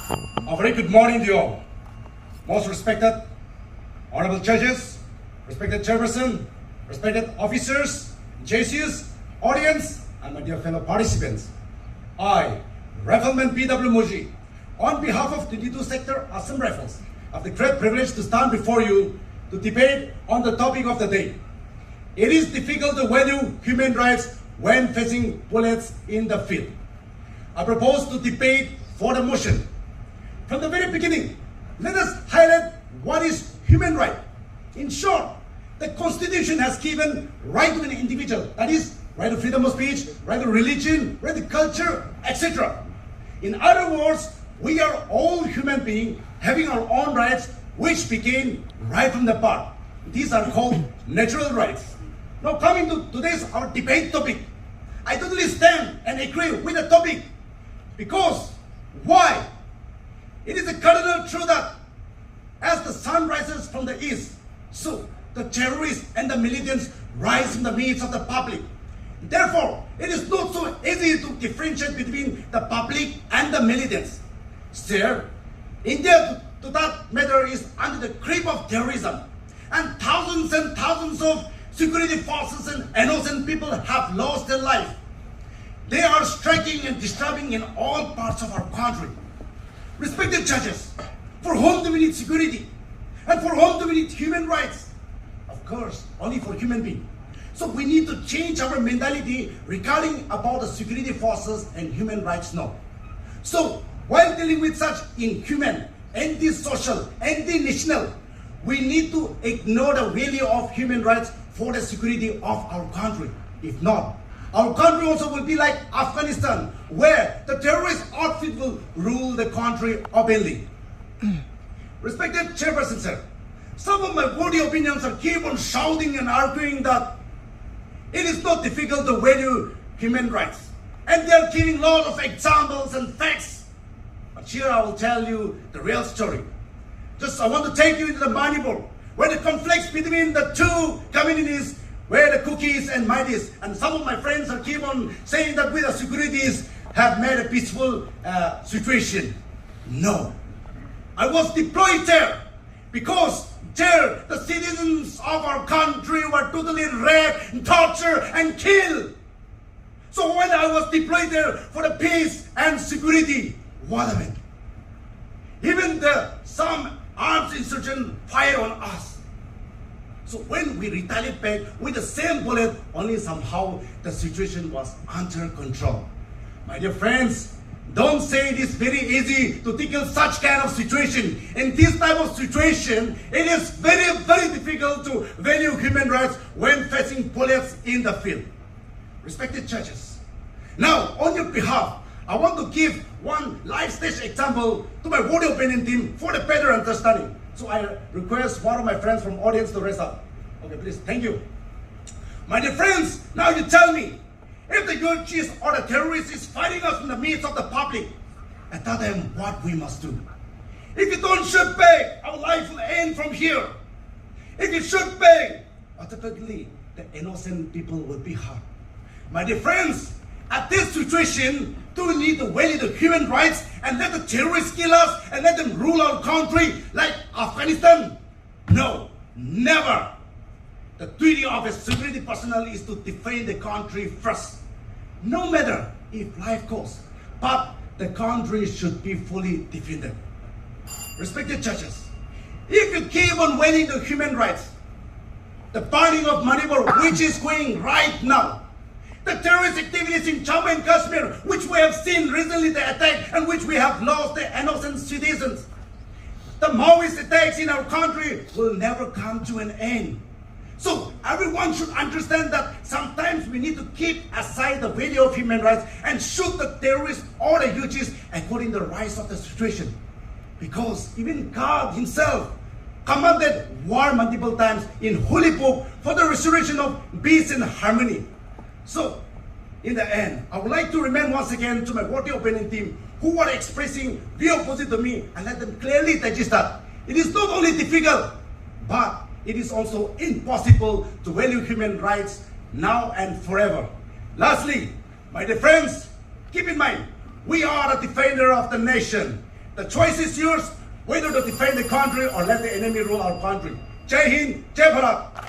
A very good morning to you all. Most respected, honorable judges, respected chairperson, respected officers, JCs, audience, and my dear fellow participants. I, Rifleman P.W. Muji, on behalf of 22 Sector Assam Rifles, have the great privilege to stand before you to debate on the topic of the day. It is difficult to value human rights when facing bullets in the field. I propose to debate for the motion. From the very beginning, let us highlight what is human right. In short, the Constitution has given right to an individual, that is, right to freedom of speech, right to religion, right to culture, etc. In other words, we are all human beings having our own rights, which begin right from the birth. These are called natural rights. Now coming to today's our debate topic, I totally stand and agree with the topic. Because, why? It is a cardinal truth that as the sun rises from the east, so the terrorists and the militants rise in the midst of the public. Therefore, it is not so easy to differentiate between the public and the militants. Still, India, to that matter, is under the grip of terrorism, and thousands of security forces and innocent people have lost their life. They are striking and disturbing in all parts of our country. Respected judges, for whom do we need security? And for whom do we need human rights? Of course, only for human beings. So we need to change our mentality regarding about the security forces and human rights now. So while dealing with such inhuman, anti-social, anti-national, we need to ignore the value of human rights for the security of our country. If not, our country also will be like Afghanistan, where the terrorist outfit will rule the country openly. Respected chairperson, sir, some of my body opinions are keep on shouting and arguing that it is not difficult to value human rights. And they are giving a lot of examples and facts. But here I will tell you the real story. Just I want to take you into the Manipur, where the conflicts between the two communities, where the cookies and mighties, and some of my friends are keep on saying that we the securities have made a peaceful situation. No. I was deployed there because there the citizens of our country were totally raped, tortured, and killed. So when I was deployed there for the peace and security, what happened? Even some armed insurgents fired on us. So when we retaliate back with the same bullet, only somehow the situation was under control. My dear friends, don't say it is very easy to tackle such kind of situation. In this type of situation, it is very, very difficult to value human rights when facing bullets in the field. Respected judges, now on your behalf, I want to give one live stage example to my audio opinion team for the better understanding. So I request one of my friends from audience to raise up. Okay, please, thank you. My dear friends, now you tell me, if the Yurchis or the terrorists is fighting us in the midst of the public, at that time, what we must do? If you don't shoot back, our life will end from here. If you shoot back, automatically, the innocent people will be harmed. My dear friends, at this situation, do we need to value the human rights and let the terrorists kill us and let them rule our country like Afghanistan? No, never. The duty of a security personnel is to defend the country first, no matter if life costs, but the country should be fully defended. Respected judges, if you keep on valuing the human rights, the burning of Manipur, which is going right now, the terrorist activities in Jammu and Kashmir, which we have seen recently the attack and which we have lost the innocent citizens. The Maoist attacks in our country will never come to an end. So everyone should understand that sometimes we need to keep aside the value of human rights and shoot the terrorists or the Yurchis according to the rise of the situation. Because even God himself commanded war multiple times in Holy Book for the restoration of peace and harmony. So, in the end, I would like to remind once again to my audio opinion team who are expressing the opposite to me and let them clearly digest that it is not only difficult, but it is also impossible to value human rights now and forever. Lastly, my dear friends, keep in mind, we are the defender of the nation. The choice is yours, whether to defend the country or let the enemy rule our country. Jai Hind, Jai Bharat.